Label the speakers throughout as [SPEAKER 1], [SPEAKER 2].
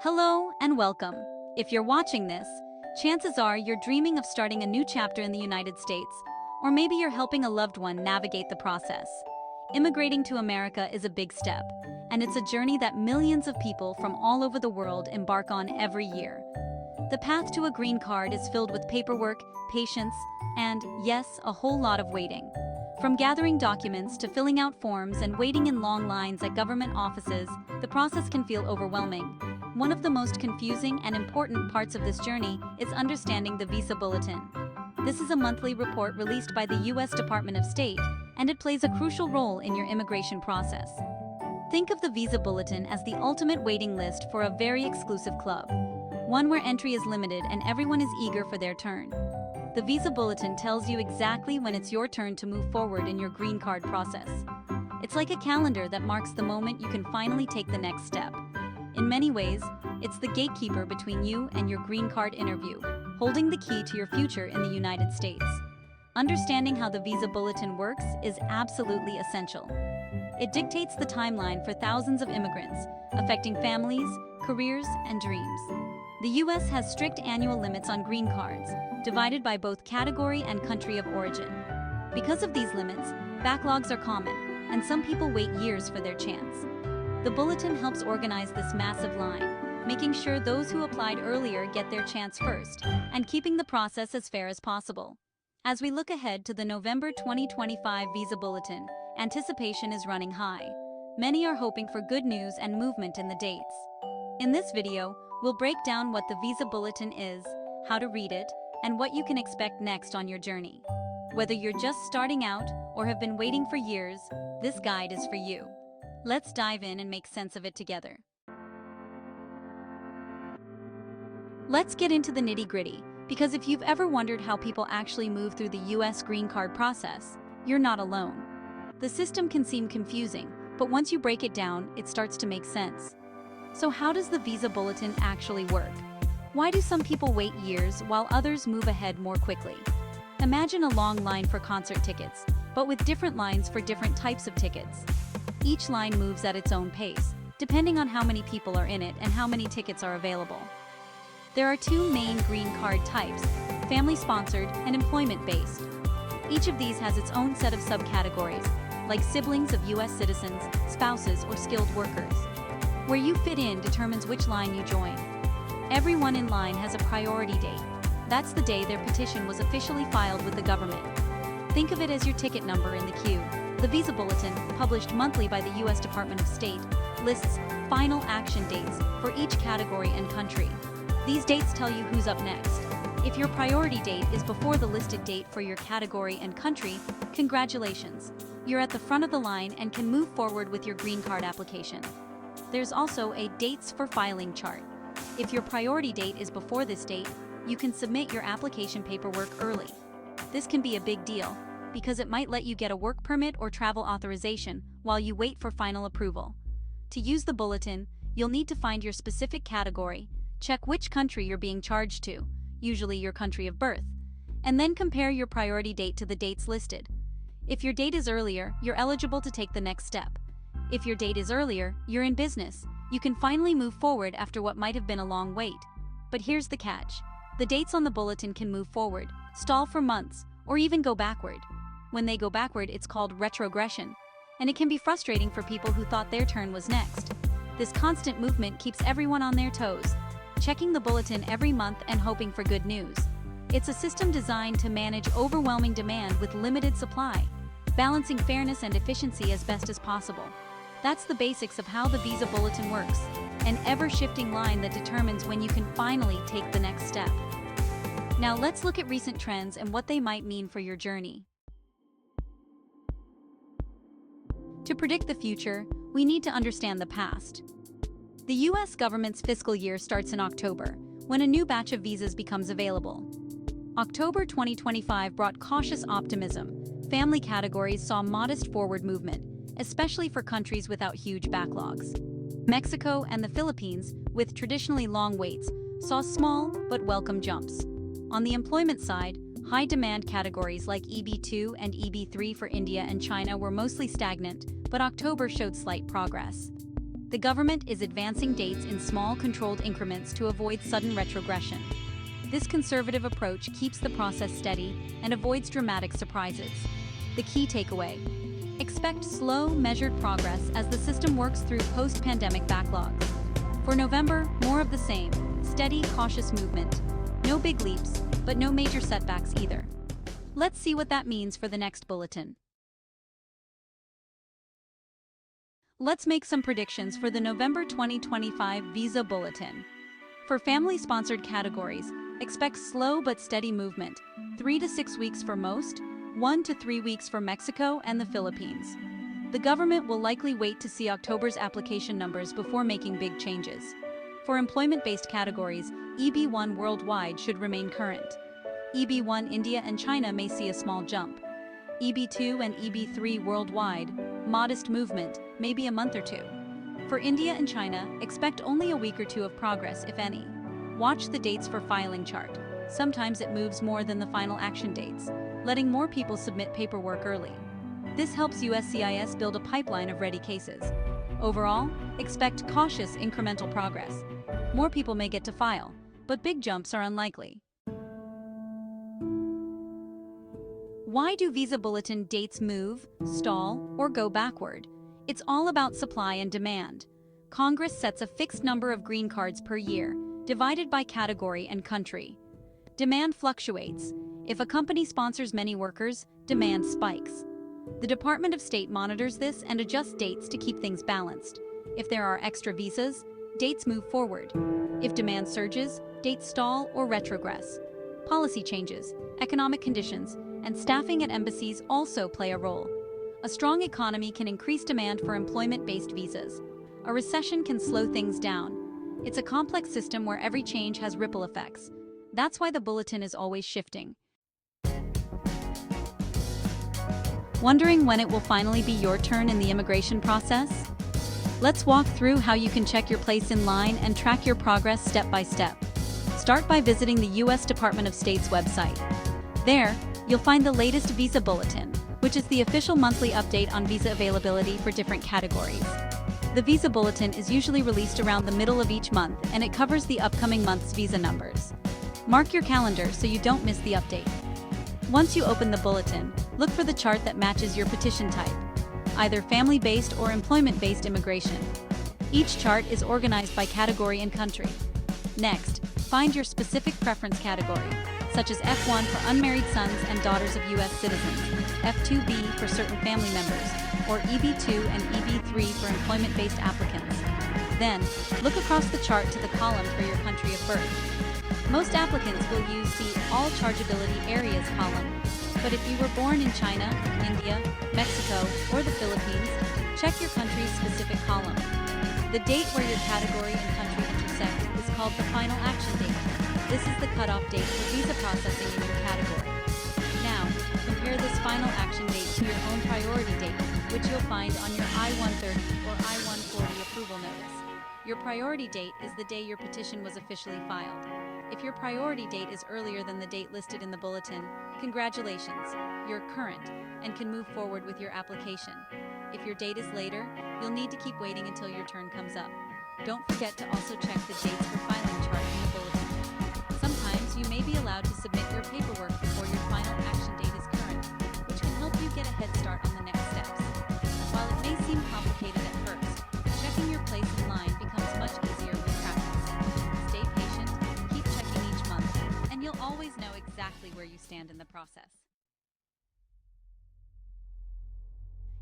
[SPEAKER 1] Hello and welcome. If you're watching this, chances are you're dreaming of starting a new chapter in the United States, or maybe you're helping a loved one navigate the process. Immigrating to America is a big step, and it's a journey that millions of people from all over the world embark on every year. The path to a green card is filled with paperwork, patience, and, yes, a whole lot of waiting. From gathering documents to filling out forms and waiting in long lines at government offices, the process can feel overwhelming. One of the most confusing and important parts of this journey is understanding the Visa Bulletin. This is a monthly report released by the U.S. Department of State, and it plays a crucial role in your immigration process. Think of the Visa Bulletin as the ultimate waiting list for a very exclusive club, one where entry is limited and everyone is eager for their turn. The Visa Bulletin tells you exactly when it's your turn to move forward in your green card process. It's like a calendar that marks the moment you can finally take the next step. In many ways, it's the gatekeeper between you and your green card interview, holding the key to your future in the United States. Understanding how the Visa Bulletin works is absolutely essential. It dictates the timeline for thousands of immigrants, affecting families, careers, and dreams. The U.S. has strict annual limits on green cards, divided by both category and country of origin. Because of these limits, backlogs are common, and some people wait years for their chance. The bulletin helps organize this massive line, making sure those who applied earlier get their chance first, and keeping the process as fair as possible. As we look ahead to the November 2025 Visa Bulletin, anticipation is running high. Many are hoping for good news and movement in the dates. In this video, we'll break down what the Visa Bulletin is, how to read it, and what you can expect next on your journey. Whether you're just starting out or have been waiting for years, this guide is for you. Let's dive in and make sense of it together. Let's get into the nitty-gritty, because if you've ever wondered how people actually move through the U.S. green card process, you're not alone. The system can seem confusing, but once you break it down, it starts to make sense. So how does the Visa Bulletin actually work? Why do some people wait years while others move ahead more quickly? Imagine a long line for concert tickets, but with different lines for different types of tickets. Each line moves at its own pace, depending on how many people are in it and how many tickets are available. There are two main green card types, family-sponsored and employment-based. Each of these has its own set of subcategories, like siblings of U.S. citizens, spouses, or skilled workers. Where you fit in determines which line you join. Everyone in line has a priority date. That's the day their petition was officially filed with the government. Think of it as your ticket number in the queue. The Visa Bulletin, published monthly by the U.S. Department of State, lists final action dates for each category and country. These dates tell you who's up next. If your priority date is before the listed date for your category and country, congratulations. You're at the front of the line and can move forward with your green card application. There's also a dates for filing chart. If your priority date is before this date, you can submit your application paperwork early. This can be a big deal, because it might let you get a work permit or travel authorization while you wait for final approval. To use the bulletin, you'll need to find your specific category, check which country you're being charged to, usually your country of birth, and then compare your priority date to the dates listed. If your date is earlier, you're eligible to take the next step. If your date is earlier, you're in business. You can finally move forward after what might have been a long wait. But here's the catch. The dates on the bulletin can move forward, stall for months, or even go backward. When they go backward, it's called retrogression, and it can be frustrating for people who thought their turn was next. This constant movement keeps everyone on their toes, checking the bulletin every month and hoping for good news. It's a system designed to manage overwhelming demand with limited supply, balancing fairness and efficiency as best as possible. That's the basics of how the Visa Bulletin works, an ever-shifting line that determines when you can finally take the next step. Now let's look at recent trends and what they might mean for your journey. To predict the future, we need to understand the past. The U.S. government's fiscal year starts in October, when a new batch of visas becomes available. October 2025 brought cautious optimism. Family categories saw modest forward movement, especially for countries without huge backlogs. Mexico and the Philippines, with traditionally long waits, saw small but welcome jumps. On the employment side, high-demand categories like EB2 and EB3 for India and China were mostly stagnant, but October showed slight progress. The government is advancing dates in small, controlled increments to avoid sudden retrogression. This conservative approach keeps the process steady and avoids dramatic surprises. The key takeaway: expect slow, measured progress as the system works through post-pandemic backlogs. For November, more of the same: steady, cautious movement. No big leaps, but no major setbacks either. Let's see what that means for the next bulletin. Let's make some predictions for the November 2025 Visa Bulletin. For family-sponsored categories, expect slow but steady movement, 3 to 6 weeks for most, 1 to 3 weeks for Mexico and the Philippines. The government will likely wait to see October's application numbers before making big changes. For employment-based categories, EB1 worldwide should remain current. EB1 India and China may see a small jump. EB2 and EB3 worldwide, modest movement, maybe a month or two. For India and China, expect only a week or two of progress, if any. Watch the dates for filing chart. Sometimes it moves more than the final action dates, letting more people submit paperwork early. This helps USCIS build a pipeline of ready cases. Overall, expect cautious incremental progress. More people may get to file, but big jumps are unlikely. Why do Visa Bulletin dates move, stall, or go backward? It's all about supply and demand. Congress sets a fixed number of green cards per year, divided by category and country. Demand fluctuates. If a company sponsors many workers, demand spikes. The Department of State monitors this and adjusts dates to keep things balanced. If there are extra visas, dates move forward. If demand surges, dates stall or retrogress. Policy changes, economic conditions, and staffing at embassies also play a role. A strong economy can increase demand for employment-based visas. A recession can slow things down. It's a complex system where every change has ripple effects. That's why the bulletin is always shifting. Wondering when it will finally be your turn in the immigration process? Let's walk through how you can check your place in line and track your progress step by step. Start by visiting the U.S. Department of State's website. There, you'll find the latest Visa Bulletin, which is the official monthly update on visa availability for different categories. The Visa Bulletin is usually released around the middle of each month, and it covers the upcoming month's visa numbers. Mark your calendar so you don't miss the update. Once you open the bulletin, look for the chart that matches your petition type, either family-based or employment-based immigration. Each chart is organized by category and country. Next, find your specific preference category, such as F1 for unmarried sons and daughters of U.S. citizens, F2B for certain family members, or EB2 and EB3 for employment-based applicants. Then, look across the chart to the column for your country of birth. Most applicants will use the All Chargeability Areas column, but if you were born in China, India, Mexico, or the Philippines, check your country's specific column. The date where your category and country intersect is called the final action date. This is the cutoff date for visa processing in your category. Now, compare this final action date to your own priority date, which you'll find on your I-130 or I-140 approval notice. Your priority date is the day your petition was officially filed. If your priority date is earlier than the date listed in the bulletin, congratulations, you're current and can move forward with your application. If your date is later, you'll need to keep waiting until your turn comes up. Don't forget to also check the dates for filing chart in the bulletin. Sometimes you may be allowed to submit your paperwork before your final action date is current, which can help you get a head start on the next steps. While it may seem complicated at first, checking your place in line becomes much easier with practice. Stay patient, keep checking each month, and you'll always know exactly where you stand in the process.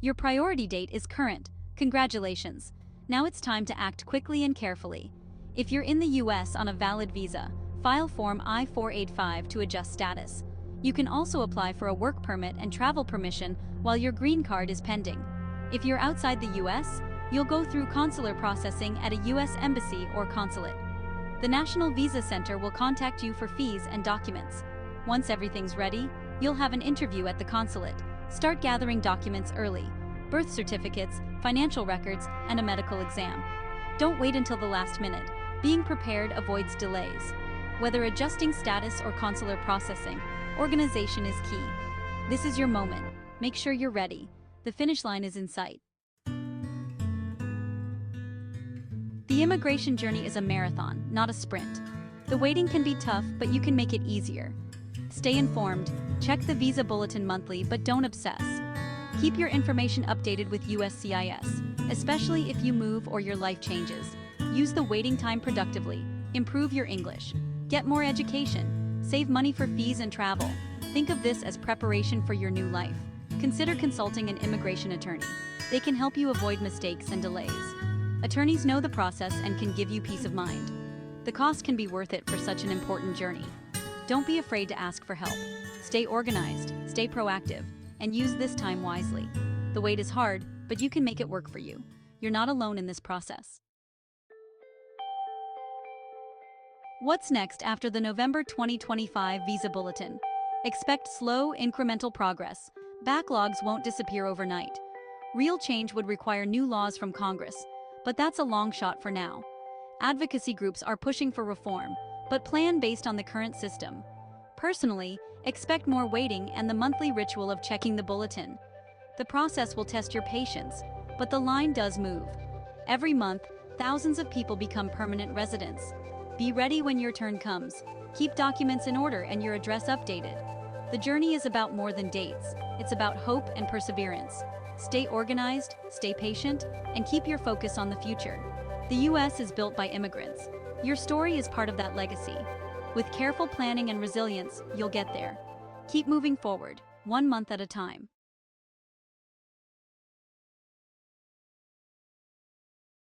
[SPEAKER 1] Your priority date is current. Congratulations. Now it's time to act quickly and carefully. If you're in the US on a valid visa, file Form I-485 to adjust status. You can also apply for a work permit and travel permission while your green card is pending. If you're outside the US, you'll go through consular processing at a US embassy or consulate. The National Visa Center will contact you for fees and documents. Once everything's ready, you'll have an interview at the consulate. Start gathering documents early: birth certificates, financial records, and a medical exam. Don't wait until the last minute. Being prepared avoids delays. Whether adjusting status or consular processing, organization is key. This is your moment. Make sure you're ready. The finish line is in sight. The immigration journey is a marathon, not a sprint. The waiting can be tough, but you can make it easier. Stay informed, check the Visa Bulletin monthly, but don't obsess. Keep your information updated with USCIS, especially if you move or your life changes. Use the waiting time productively, improve your English, get more education, save money for fees and travel. Think of this as preparation for your new life. Consider consulting an immigration attorney. They can help you avoid mistakes and delays. Attorneys know the process and can give you peace of mind. The cost can be worth it for such an important journey. Don't be afraid to ask for help. Stay organized, stay proactive, and use this time wisely. The wait is hard, but you can make it work for you. You're not alone in this process. What's next after the November 2025 Visa Bulletin? Expect slow, incremental progress. Backlogs won't disappear overnight. Real change would require new laws from Congress, but that's a long shot for now. Advocacy groups are pushing for reform, but plan based on the current system. Personally, expect more waiting and the monthly ritual of checking the bulletin. The process will test your patience, but the line does move. Every month, thousands of people become permanent residents. Be ready when your turn comes. Keep documents in order and your address updated. The journey is about more than dates. It's about hope and perseverance. Stay organized, stay patient, and keep your focus on the future. The U.S. is built by immigrants. Your story is part of that legacy. With careful planning and resilience, you'll get there. Keep moving forward, one month at a time.